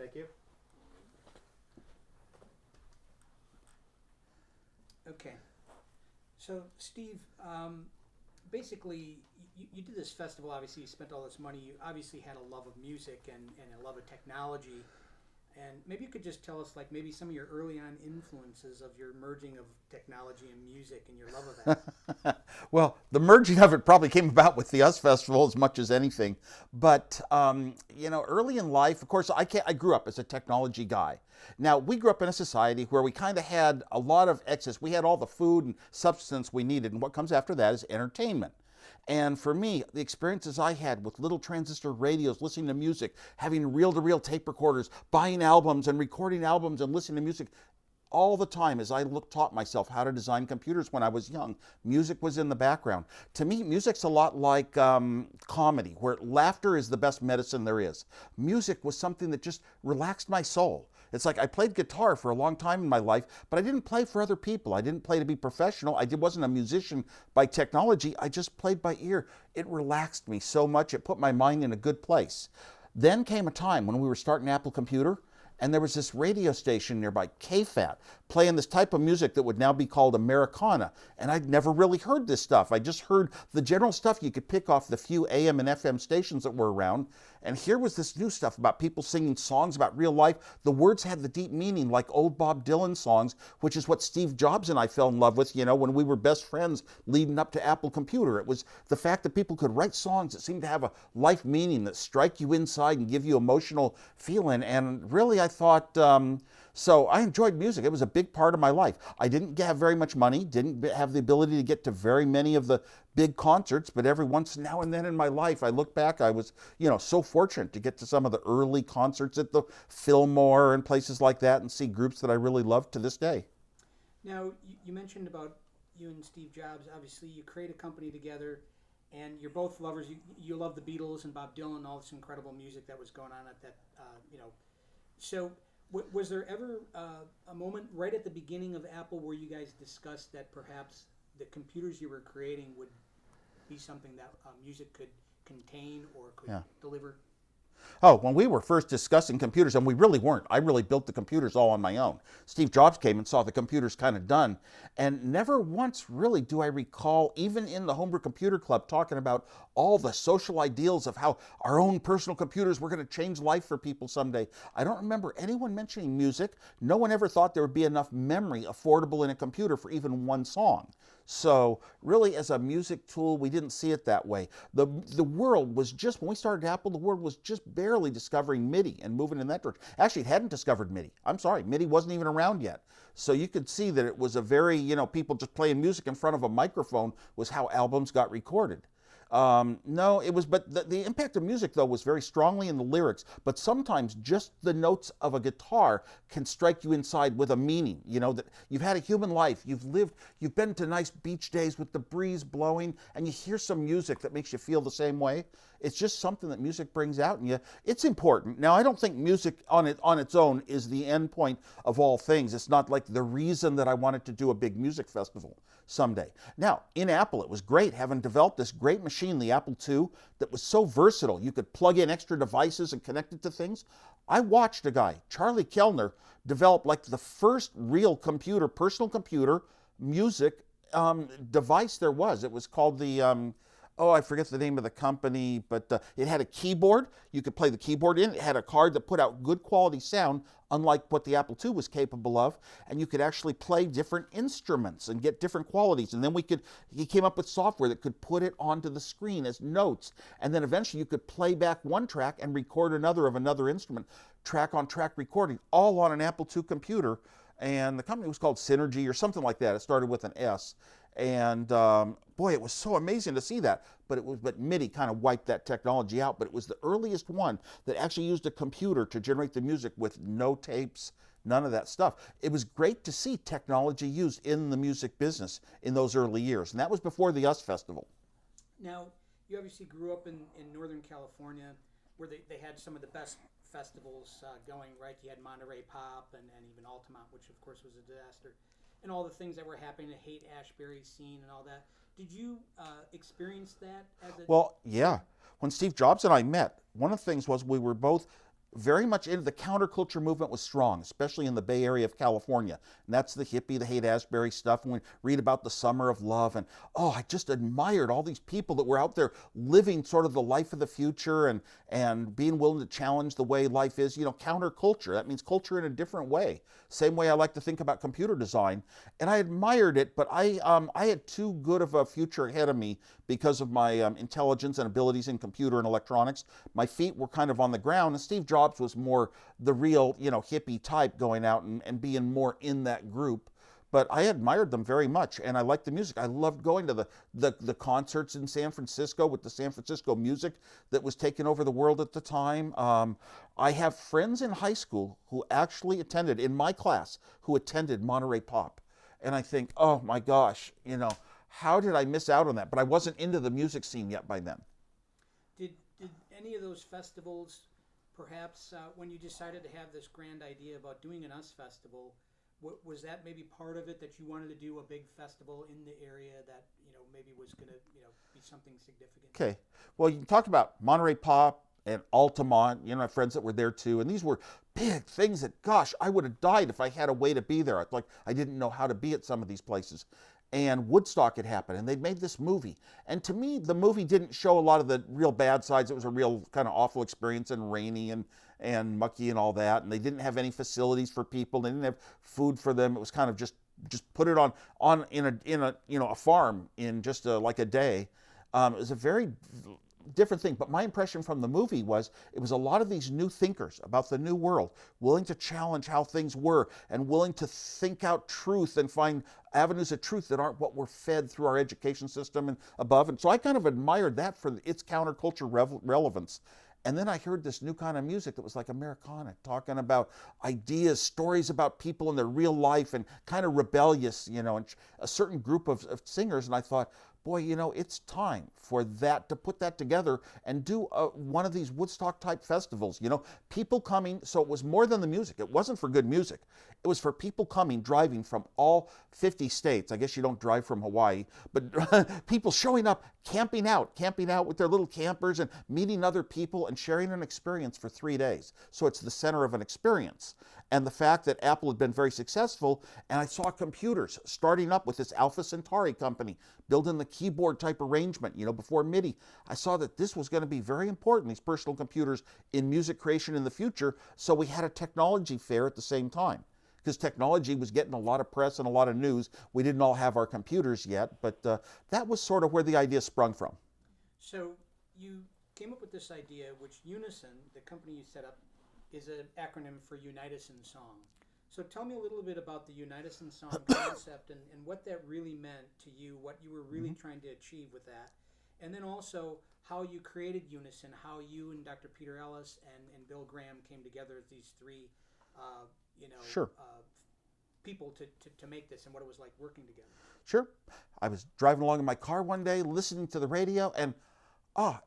Thank you. Okay. So, Steve, basically, you did this festival. Obviously, you spent all this money. You obviously had a love of music and a love of technology. And maybe you could just tell us, like, maybe some of your early on influences of your merging of technology and music and your love of that. Well, the merging of it probably came about with the US Festival as much as anything. But, early in life, of course, I grew up as a technology guy. Now, we grew up in a society where we kind of had a lot of excess. We had all the food and substance we needed, and what comes after that is entertainment. And for me, the experiences I had with little transistor radios, listening to music, having reel to reel tape recorders, buying albums and recording albums and listening to music all the time as I taught myself how to design computers when I was young. Music was in the background. To me, music's a lot like comedy, where laughter is the best medicine there is. Music was something that just relaxed my soul. It's like I played guitar for a long time in my life, but I didn't play for other people. I didn't play to be professional. Wasn't a musician by technology. I just played by ear. It relaxed me so much. It put my mind in a good place. Then came a time when we were starting Apple Computer, and there was this radio station nearby, KFAT, playing this type of music that would now be called Americana. And I'd never really heard this stuff. I just heard the general stuff you could pick off the few AM and FM stations that were around. And here was this new stuff about people singing songs about real life. The words had the deep meaning like old Bob Dylan songs, which is what Steve Jobs and I fell in love with, when we were best friends leading up to Apple Computer. It was the fact that people could write songs that seemed to have a life meaning, that strike you inside and give you emotional feeling. And really, I thought, so I enjoyed music. It was a big part of my life. I didn't have very much money, didn't have the ability to get to very many of the big concerts, but every once now and then in my life, I look back, I was, so fortunate to get to some of the early concerts at the Fillmore and places like that and see groups that I really love to this day. Now, you mentioned about you and Steve Jobs. Obviously, you create a company together, and you're both lovers. You love the Beatles and Bob Dylan, all this incredible music that was going on at that, So, was there ever a moment right at the beginning of Apple where you guys discussed that perhaps the computers you were creating would be something that music could contain or could deliver? Oh, when we were first discussing computers, and we really weren't, I really built the computers all on my own. Steve Jobs came and saw the computers kind of done, and never once really do I recall, even in the Homebrew Computer Club, talking about all the social ideals of how our own personal computers were going to change life for people someday. I don't remember anyone mentioning music. No one ever thought there would be enough memory affordable in a computer for even one song. So really, as a music tool, we didn't see it that way. The world was just, when we started Apple, the world was just barely discovering MIDI and moving in that direction. Actually, it hadn't discovered MIDI. I'm sorry, MIDI wasn't even around yet. So you could see that it was a very, people just playing music in front of a microphone was how albums got recorded. No, it was, but the impact of music, though, was very strongly in the lyrics, but sometimes just the notes of a guitar can strike you inside with a meaning, that you've had a human life, you've been to nice beach days with the breeze blowing, and you hear some music that makes you feel the same way. It's just something that music brings out in you. It's important. Now, I don't think music on its own is the end point of all things. It's not like the reason that I wanted to do a big music festival someday. Now, in Apple, it was great having developed this great machine, the Apple II, that was so versatile. You could plug in extra devices and connect it to things. I watched a guy, Charlie Kellner, develop like the first real computer, personal computer, music device there was. It was called the I forget the name of the company, but it had a keyboard. You could play the keyboard in. It had a card that put out good quality sound, unlike what the Apple II was capable of. And you could actually play different instruments and get different qualities. And then he came up with software that could put it onto the screen as notes. And then eventually you could play back one track and record another of another instrument, track-on-track recording, all on an Apple II computer. And the company was called Synergy or something like that. It started with an S. And boy, it was so amazing to see that. But MIDI kind of wiped that technology out. But it was the earliest one that actually used a computer to generate the music with no tapes, none of that stuff. It was great to see technology used in the music business in those early years. And that was before the US Festival. Now, you obviously grew up in Northern California, where they had some of the best festivals going, right? You had Monterey Pop and even Altamont, which of course was a disaster, and all the things that were happening, the Haight-Ashbury scene and all that. Did you experience that as a... Well, yeah. When Steve Jobs and I met, one of the things was we were both very much into the counterculture movement was strong, especially in the Bay Area of California. And that's the hippie, the Haight-Ashbury stuff. And we read about the summer of love. And I just admired all these people that were out there living sort of the life of the future and being willing to challenge the way life is. Counterculture. That means culture in a different way. Same way I like to think about computer design. And I admired it, but I had too good of a future ahead of me because of my intelligence and abilities in computer and electronics. My feet were kind of on the ground, and Steve Jobs was more the real, hippie type, going out and being more in that group. But I admired them very much, and I liked the music. I loved going to the concerts in San Francisco with the San Francisco music that was taking over the world at the time. I have friends in high school who actually attended, in my class, who attended Monterey Pop. And I think, oh my gosh, how did I miss out on that? But I wasn't into the music scene yet by then. Did any of those festivals, perhaps when you decided to have this grand idea about doing an US Festival, was that maybe part of it, that you wanted to do a big festival in the area that maybe was going to be something significant? Okay, well, you talked about Monterey Pop and Altamont. I have friends that were there too, and these were big things that, gosh, I would have died if I had a way to be there. I didn't know how to be at some of these places. And Woodstock had happened, and they'd made this movie. And to me, the movie didn't show a lot of the real bad sides. It was a real kind of awful experience, and rainy and mucky and all that. And they didn't have any facilities for people. They didn't have food for them. It was kind of just put it on in a farm in just like a day. It was a very different thing. But my impression from the movie was it was a lot of these new thinkers about the new world, willing to challenge how things were and willing to think out truth and find avenues of truth that aren't what we're fed through our education system and above. And so I kind of admired that for its counterculture relevance. And then I heard this new kind of music that was like Americana, talking about ideas, stories about people in their real life, and kind of rebellious, and a certain group of singers. And I thought, boy, it's time for that, to put that together and do one of these Woodstock type festivals. People coming. So it was more than the music. It wasn't for good music. It was for people coming, driving from all 50 states. I guess you don't drive from Hawaii, but people showing up, camping out with their little campers and meeting other people and sharing an experience for 3 days. So it's the center of an experience. And the fact that Apple had been very successful, and I saw computers starting up with this Alpha Centauri company, building the keyboard type arrangement, before MIDI. I saw that this was going to be very important, these personal computers in music creation in the future. So we had a technology fair at the same time, because technology was getting a lot of press and a lot of news. We didn't all have our computers yet, but that was sort of where the idea sprung from. So you came up with this idea, which Unison, the company you set up, is an acronym for Unison Song. So tell me a little bit about the Unison Song concept and what that really meant to you, what you were really trying to achieve with that. And then also how you created Unison, how you and Dr. Peter Ellis and Bill Graham came together as these three Sure. People to make this, and what it was like working together. Sure. I was driving along in my car one day, listening to the radio, and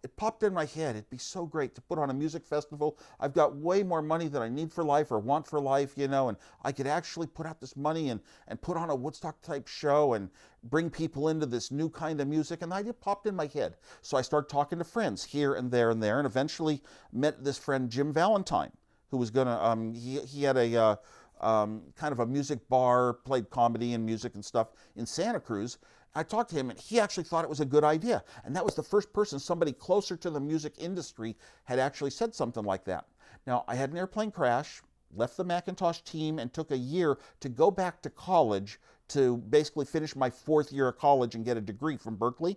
it popped in my head. It'd be so great to put on a music festival. I've got way more money than I need for life or want for life, and I could actually put out this money and put on a Woodstock type show and bring people into this new kind of music. And the idea popped in my head. So I started talking to friends here and there, and eventually met this friend, Jim Valentine, who was going to, he had a kind of a music bar, played comedy and music and stuff in Santa Cruz. I talked to him, and he actually thought it was a good idea. And that was the first person, somebody closer to the music industry, had actually said something like that. Now, I had an airplane crash, left the Macintosh team, and took a year to go back to college to basically finish my 4th year of college and get a degree from Berkeley.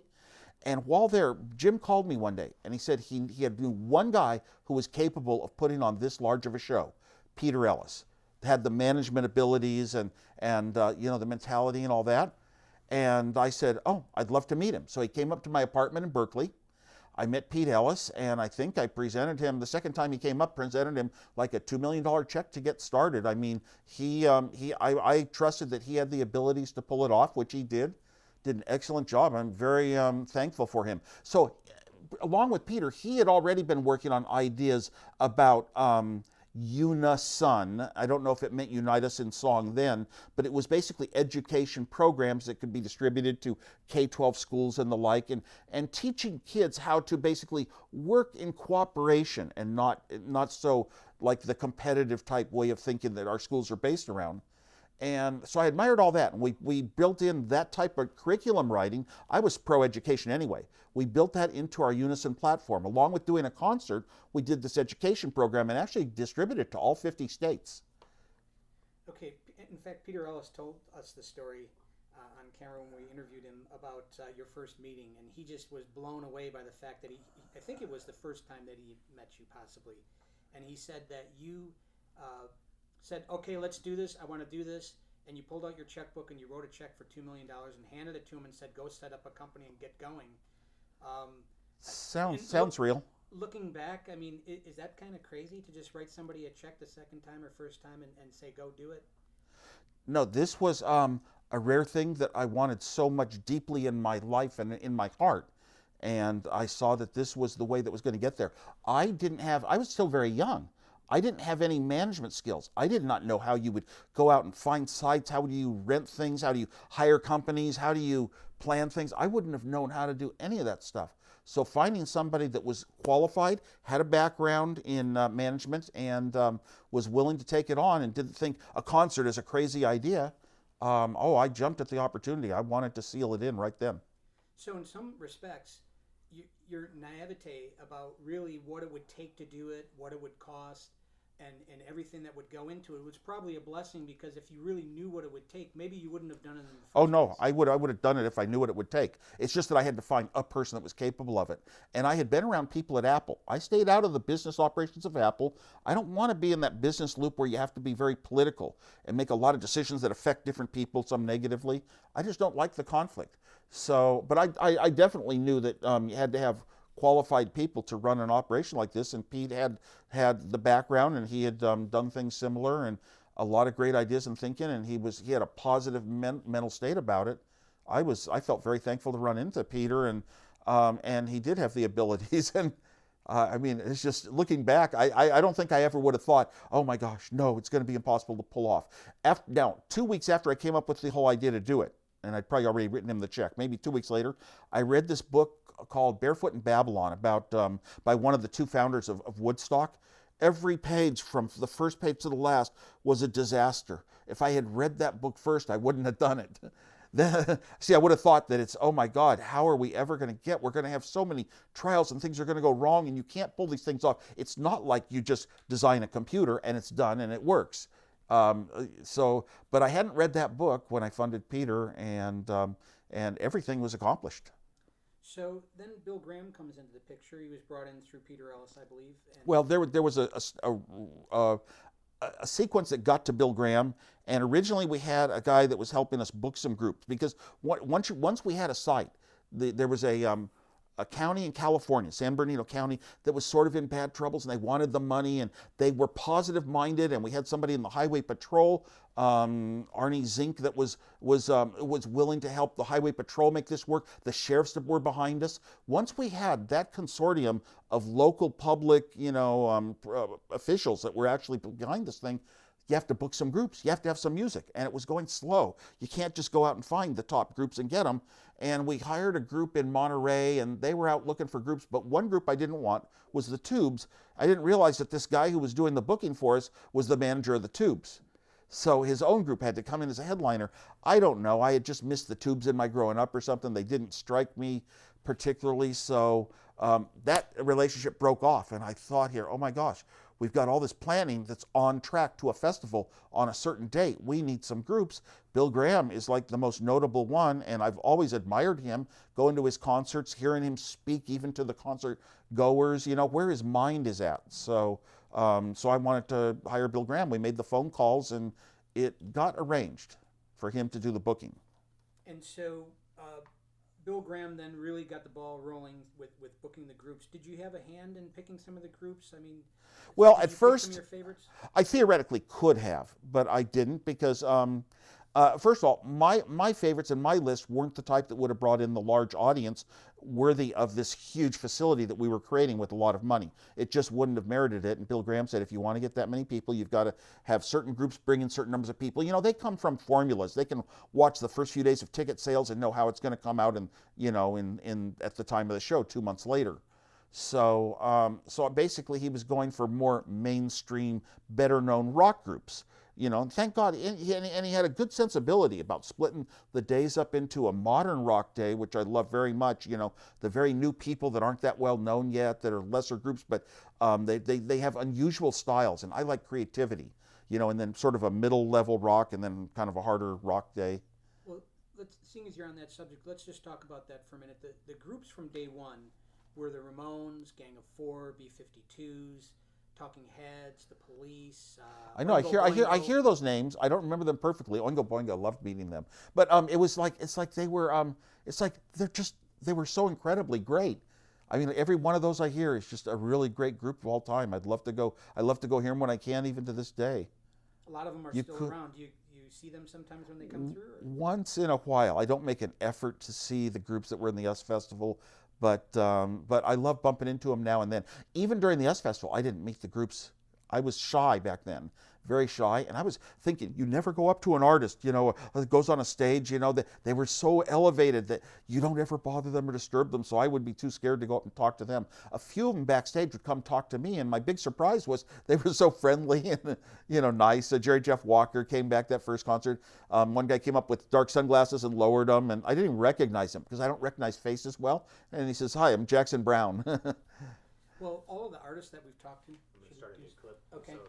And while there, Jim called me one day, and he said he had knew one guy who was capable of putting on this large of a show, Peter Ellis. Had the management abilities and the mentality and all that. And I said, I'd love to meet him. So he came up to my apartment in Berkeley. I met Pete Ellis, and I think I presented him, the second time he came up, presented him like a $2 million check to get started. I mean, I trusted that he had the abilities to pull it off, which he did an excellent job. I'm very thankful for him. So along with Peter, he had already been working on ideas about Unison. I don't know if it meant Unite Us in Song then, but it was basically education programs that could be distributed to K-12 schools and the like, and teaching kids how to basically work in cooperation and not so like the competitive type way of thinking that our schools are based around. And so I admired all that. And we built in that type of curriculum writing. I was pro-education anyway. We built that into our Unison platform. Along with doing a concert, we did this education program and actually distributed it to all 50 states. Okay, in fact, Peter Ellis told us the story on camera when we interviewed him about your first meeting, and he just was blown away by the fact that I think it was the first time that he met you possibly, and he said that you said, okay, let's do this, I want to do this, and you pulled out your checkbook and you wrote a check for $2 million and handed it to him and said, go set up a company and get going. Sounds real. Looking back, I mean, is that kind of crazy to just write somebody a check the second time or first time and say, go do it? No, this was a rare thing that I wanted so much deeply in my life and in my heart. And I saw that this was the way that was going to get there. I was still very young. I didn't have any management skills. I did not know how you would go out and find sites. How do you rent things? How do you hire companies? How do you plan things? I wouldn't have known how to do any of that stuff. So finding somebody that was qualified, had a background in management, and was willing to take it on and didn't think a concert is a crazy idea, I jumped at the opportunity. I wanted to seal it in right then. So in some respects, your naivete about really what it would take to do it, what it would cost, and everything that would go into it was probably a blessing, because if you really knew what it would take, maybe you wouldn't have done it in the first Oh no, place. I would have done it if I knew what it would take. It's just that I had to find a person that was capable of it. And I had been around people at Apple. I stayed out of the business operations of Apple. I don't want to be in that business loop where you have to be very political and make a lot of decisions that affect different people, some negatively. I just don't like the conflict. So, but I definitely knew that you had to have qualified people to run an operation like this, and Pete had the background, and he had done things similar, and a lot of great ideas and thinking, and he had a positive mental state about it. I felt very thankful to run into Peter, and he did have the abilities, and I mean, it's just looking back, I don't think I ever would have thought, oh my gosh, no, it's going to be impossible to pull off. Now, 2 weeks after I came up with the whole idea to do it, and I'd probably already written him the check, maybe 2 weeks later, I read this book called Barefoot in Babylon about by one of the two founders of Woodstock. Every page from the first page to the last was a disaster. If I had read that book first, I wouldn't have done it. See, I would have thought that it's, oh my God, how are we ever going to we're going to have so many trials and things are going to go wrong, and you can't pull these things off. It's not like you just design a computer and it's done and it works. But I hadn't read that book when I funded Peter, and everything was accomplished. So then Bill Graham comes into the picture. He was brought in through Peter Ellis, I believe. Well, there was a sequence that got to Bill Graham, and originally we had a guy that was helping us book some groups, because once we had a site, there was a county in California, San Bernardino County, that was sort of in bad troubles, and they wanted the money, and they were positive minded, and we had somebody in the highway patrol, Arnie Zink, that was willing to help the highway patrol make this work. The sheriffs that were behind us. Once we had that consortium of local public, officials that were actually behind this thing, you have to book some groups. You have to have some music, and it was going slow. You can't just go out and find the top groups and get them. And we hired a group in Monterey, and they were out looking for groups, but one group I didn't want was the Tubes. I didn't realize that this guy who was doing the booking for us was the manager of the Tubes. So his own group had to come in as a headliner. I don't know. I had just missed the Tubes in my growing up or something. They didn't strike me particularly. So that relationship broke off, and I thought here, oh my gosh, we've got all this planning that's on track to a festival on a certain date. We need some groups. Bill Graham is like the most notable one, and I've always admired him, going to his concerts, hearing him speak even to the concert goers, where his mind is at. So I wanted to hire Bill Graham. We made the phone calls, and it got arranged for him to do the booking. And so Bill Graham then really got the ball rolling with booking the groups. Did you have a hand in picking some of the groups? I mean, well, did at you pick first, some of your favorites? I theoretically could have, but I didn't, because first of all, my favorites in my list weren't the type that would have brought in the large audience. worthy of this huge facility that we were creating with a lot of money. It just wouldn't have merited it. And Bill Graham said, if you want to get that many people, you've got to have certain groups bring in certain numbers of people. You know, they come from formulas. They can watch the first few days of ticket sales and know how it's going to come out, and you know, in at the time of the show 2 months later. So basically, he was going for more mainstream, better-known rock groups. You know, and thank God, and he had a good sensibility about splitting the days up into a modern rock day, which I love very much. You know, the very new people that aren't that well known yet, that are lesser groups, but they have unusual styles, and I like creativity. You know, and then sort of a middle level rock, and then kind of a harder rock day. Well, seeing as you're on that subject, let's just talk about that for a minute. The groups from day one were the Ramones, Gang of Four, B-52s, Talking Heads, the Police. I know. Oingo I Boingo. hear those names. I don't remember them perfectly. Oingo Boingo, loved meeting them. But it's like they were it's like they were so incredibly great. I mean, every one of those I hear is just a really great group of all time. I'd love to go hear them when I can, even to this day. A lot of them are still around. You see them sometimes when they come through? Or? Once in a while. I don't make an effort to see the groups that were in the US Festival. But I love bumping into them now and then. Even during the US Festival, I didn't meet the groups. I was shy back then, very shy. And I was thinking, you never go up to an artist, you know, that goes on a stage, you know, they were so elevated that you don't ever bother them or disturb them. So I would be too scared to go up and talk to them. A few of them backstage would come talk to me. And my big surprise was they were so friendly and, you know, nice. Jerry Jeff Walker came back that first concert. One guy came up with dark sunglasses and lowered them. And I didn't even recognize him because I don't recognize faces well. And he says, "Hi, I'm Jackson Brown." Well, all of the artists that we've talked to. I'm going to start a new clip. Okay. So